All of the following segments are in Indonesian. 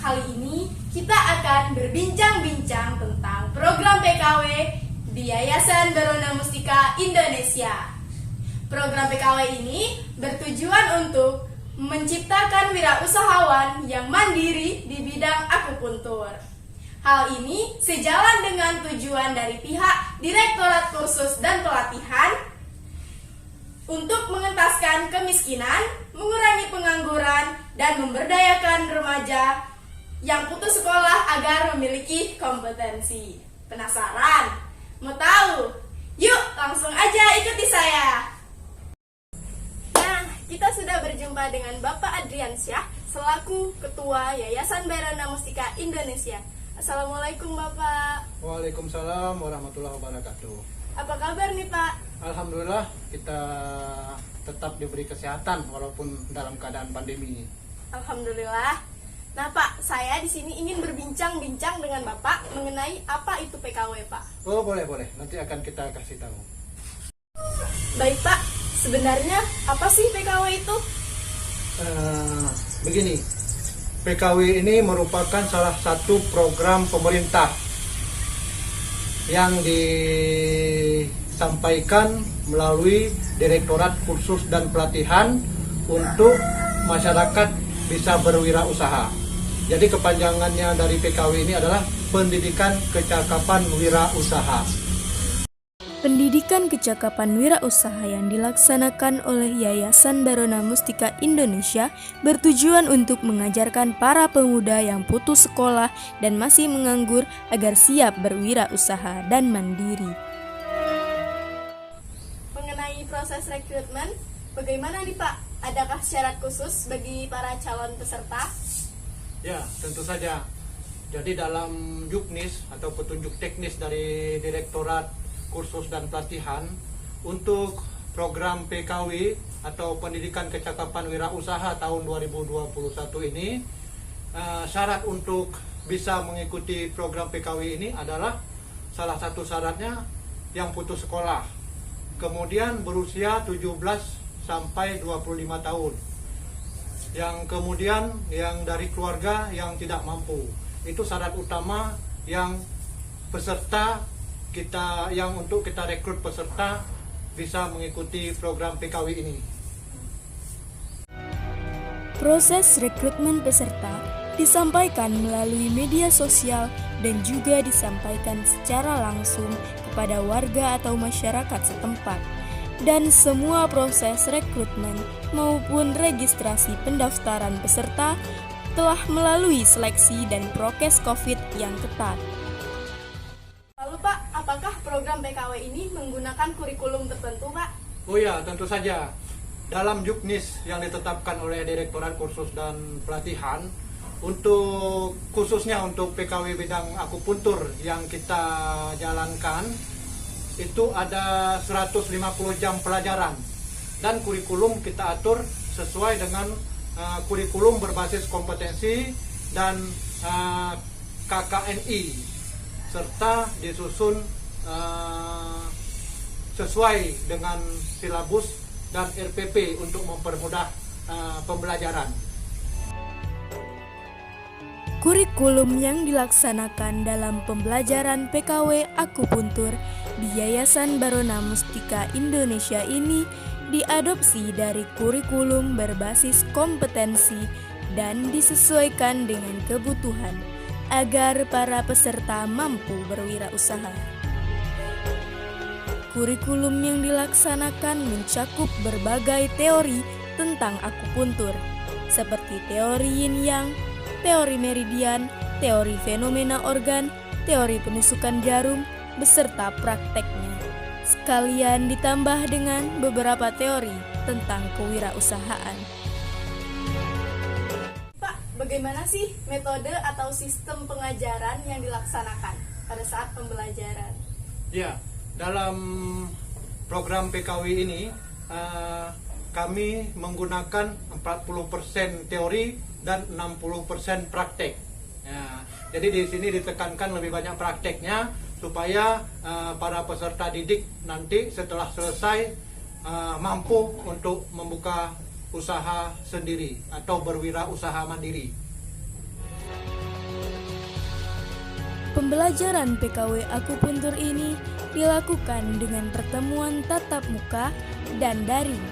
Kali ini kita akan berbincang-bincang tentang program PKW di Yayasan Barona Mustika Indonesia. Program PKW ini bertujuan untuk menciptakan wirausahawan yang mandiri di bidang akupuntur. Hal ini sejalan dengan tujuan dari pihak Direktorat Kursus dan Pelatihan untuk mengentaskan kemiskinan, mengurangi pengangguran, dan memberdayakan remaja yang putus sekolah agar memiliki kompetensi. Penasaran? Mau tahu? Yuk, langsung aja ikuti saya. Nah, kita sudah berjumpa dengan Bapak Adriansyah selaku Ketua Yayasan Barona Mustika Indonesia. Assalamualaikum Bapak. Waalaikumsalam warahmatullahi wabarakatuh. Apa kabar nih Pak? Alhamdulillah kita tetap diberi kesehatan walaupun dalam keadaan pandemi. Alhamdulillah. Nah Pak, saya di sini ingin berbincang-bincang dengan Bapak mengenai apa itu PKW Pak. Oh boleh, nanti akan kita kasih tahu. Baik Pak, sebenarnya apa sih PKW itu? Begini, PKW ini merupakan salah satu program pemerintah yang disampaikan melalui Direktorat Kursus dan Pelatihan untuk masyarakat bisa berwirausaha. Jadi kepanjangannya dari PKW ini adalah Pendidikan Kecakapan Wirausaha. Pendidikan Kecakapan Wirausaha yang dilaksanakan oleh Yayasan Barona Mustika Indonesia bertujuan untuk mengajarkan para pemuda yang putus sekolah dan masih menganggur agar siap berwirausaha dan mandiri. Mengenai proses rekrutmen, bagaimana nih Pak? Adakah syarat khusus bagi para calon peserta? Ya, tentu saja. Jadi dalam juknis atau petunjuk teknis dari Direktorat Kursus dan Pelatihan untuk program PKW atau Pendidikan Kecakapan Wirausaha tahun 2021 ini, syarat untuk bisa mengikuti program PKW ini adalah salah satu syaratnya yang putus sekolah, kemudian berusia 17 sampai 25 tahun. Yang kemudian yang dari keluarga yang tidak mampu. Itu syarat utama yang peserta kita, yang untuk kita rekrut peserta bisa mengikuti program PKW ini. Proses rekrutmen peserta disampaikan melalui media sosial dan juga disampaikan secara langsung kepada warga atau masyarakat setempat. Dan semua proses rekrutmen maupun registrasi pendaftaran peserta telah melalui seleksi dan prokes COVID yang ketat. Lalu Pak, apakah program PKW ini menggunakan kurikulum tertentu Pak? Oh ya, tentu saja. Dalam juknis yang ditetapkan oleh Direktorat Kursus dan Pelatihan, untuk khususnya untuk PKW bidang akupuntur yang kita jalankan, itu ada 150 jam pelajaran dan kurikulum kita atur sesuai dengan kurikulum berbasis kompetensi dan KKNI, serta disusun sesuai dengan silabus dan RPP untuk mempermudah pembelajaran. Kurikulum yang dilaksanakan dalam pembelajaran PKW akupuntur di Yayasan Barona Mustika Indonesia ini diadopsi dari kurikulum berbasis kompetensi dan disesuaikan dengan kebutuhan agar para peserta mampu berwirausaha. Kurikulum yang dilaksanakan mencakup berbagai teori tentang akupuntur, seperti teori yin yang, teori meridian, teori fenomena organ, teori penusukan jarum, beserta prakteknya. Sekalian ditambah dengan beberapa teori tentang kewirausahaan. Pak, bagaimana sih metode atau sistem pengajaran yang dilaksanakan pada saat pembelajaran? Ya, dalam program PKW ini kami menggunakan 40% teori dan 60% praktek. Ya, jadi di sini ditekankan lebih banyak prakteknya supaya para peserta didik nanti setelah selesai mampu untuk membuka usaha sendiri atau berwirausaha mandiri. Pembelajaran PKW akupuntur ini dilakukan dengan pertemuan tatap muka dan daring.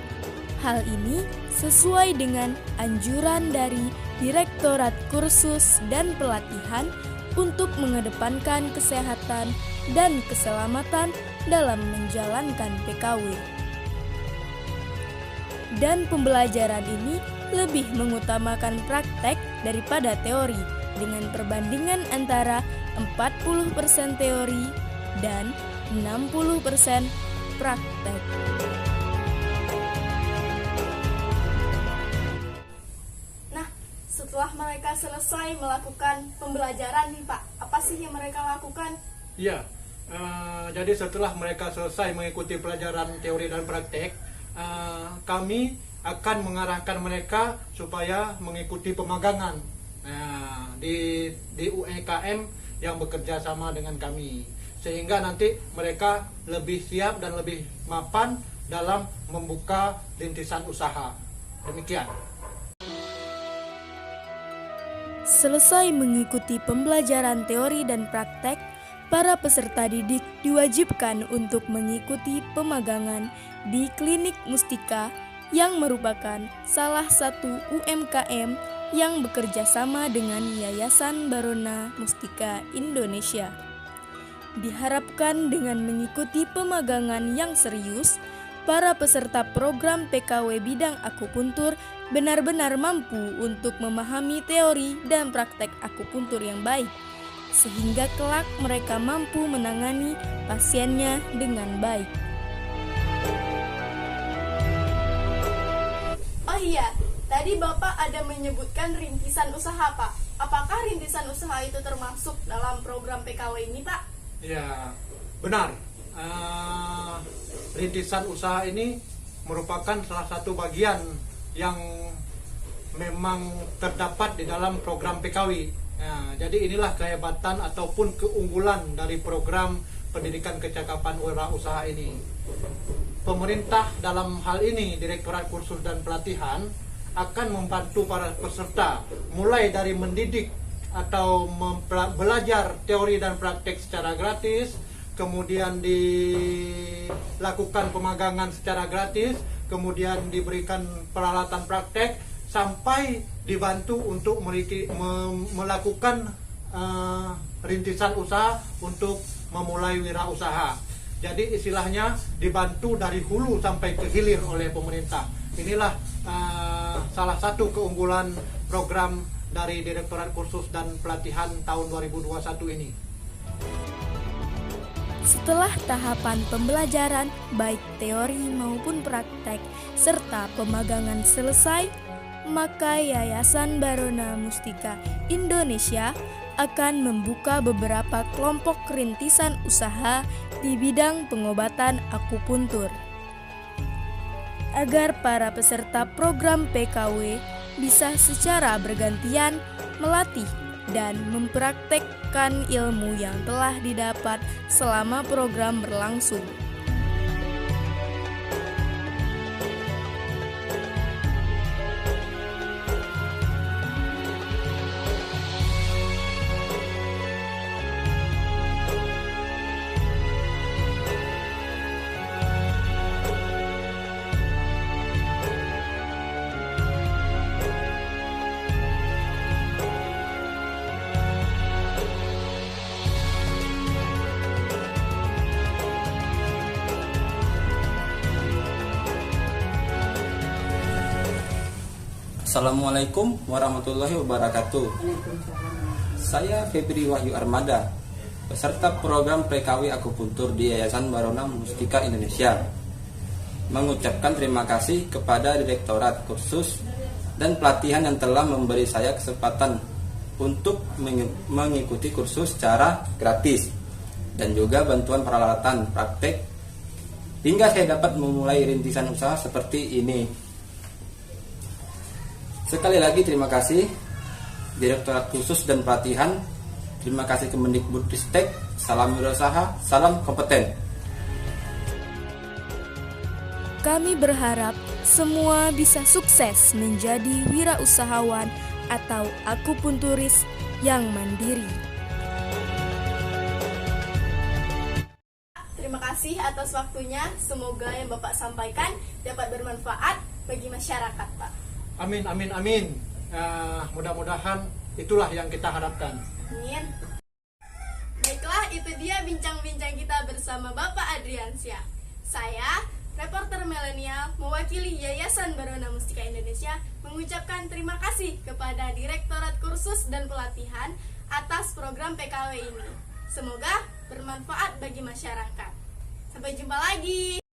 Hal ini sesuai dengan anjuran dari Direktorat Kursus dan Pelatihan untuk mengedepankan kesehatan dan keselamatan dalam menjalankan PKW. Dan pembelajaran ini lebih mengutamakan praktek daripada teori dengan perbandingan antara 40% teori dan 60% praktek. Nah, setelah mereka selesai melakukan pembelajaran nih Pak, apa sih yang mereka lakukan? Ya, jadi setelah mereka selesai mengikuti pelajaran teori dan praktek, kami akan mengarahkan mereka supaya mengikuti pemagangan di UMKM yang bekerja sama dengan kami, sehingga nanti mereka lebih siap dan lebih mapan dalam membuka rintisan usaha. Demikian. Selesai mengikuti pembelajaran teori dan praktek, para peserta didik diwajibkan untuk mengikuti pemagangan di Klinik Mustika yang merupakan salah satu UMKM yang bekerja sama dengan Yayasan Barona Mustika Indonesia. Diharapkan dengan mengikuti pemagangan yang serius, para peserta program PKW bidang akupuntur benar-benar mampu untuk memahami teori dan praktek akupuntur yang baik, sehingga kelak mereka mampu menangani pasiennya dengan baik. Oh iya, tadi Bapak ada menyebutkan rintisan usaha Pak. Apakah rintisan usaha itu termasuk dalam program PKW ini Pak? Ya, benar. Rintisan usaha ini merupakan salah satu bagian yang memang terdapat di dalam program PKW. Jadi inilah kehebatan ataupun keunggulan dari program pendidikan kecakapan wirausaha ini. Pemerintah dalam hal ini, Direktorat Kursus dan Pelatihan, akan membantu para peserta mulai dari mendidik atau belajar teori dan praktek secara gratis, kemudian dilakukan pemagangan secara gratis, kemudian diberikan peralatan praktek, sampai dibantu untuk melakukan rintisan usaha untuk memulai wirausaha. Jadi istilahnya dibantu dari hulu sampai ke hilir oleh pemerintah. Inilah salah satu keunggulan program dari Direktorat Kursus dan Pelatihan tahun 2021 ini. Setelah tahapan pembelajaran baik teori maupun praktek serta pemagangan selesai, maka Yayasan Barona Mustika Indonesia akan membuka beberapa kelompok rintisan usaha di bidang pengobatan akupuntur, agar para peserta program PKW bisa secara bergantian melatih dan mempraktekkan ilmu yang telah didapat selama program berlangsung. Assalamualaikum warahmatullahi wabarakatuh. Saya Febri Wahyu Armada, peserta program PKW Akupuntur di Yayasan Barona Mustika Indonesia. Mengucapkan terima kasih kepada Direktorat Kursus dan Pelatihan yang telah memberi saya kesempatan untuk mengikuti kursus secara gratis dan juga bantuan peralatan praktek hingga saya dapat memulai rintisan usaha seperti ini. Sekali lagi terima kasih Direktorat Kursus dan Pelatihan. Terima kasih Kemendikbudristek. Salam wirausaha, salam kompeten. Kami berharap semua bisa sukses menjadi wirausahawan atau akupunturis yang mandiri. kasih atas waktunya. Semoga yang Bapak sampaikan dapat bermanfaat bagi masyarakat, Pak. Amin, amin, amin. Mudah-mudahan itulah yang kita harapkan. Amin. Baiklah, itu dia bincang-bincang kita bersama Bapak Adriansyah. Saya, reporter milenial mewakili Yayasan Barona Mustika Indonesia, mengucapkan terima kasih kepada Direktorat Kursus dan Pelatihan atas program PKW ini. Semoga bermanfaat bagi masyarakat. Sampai jumpa lagi.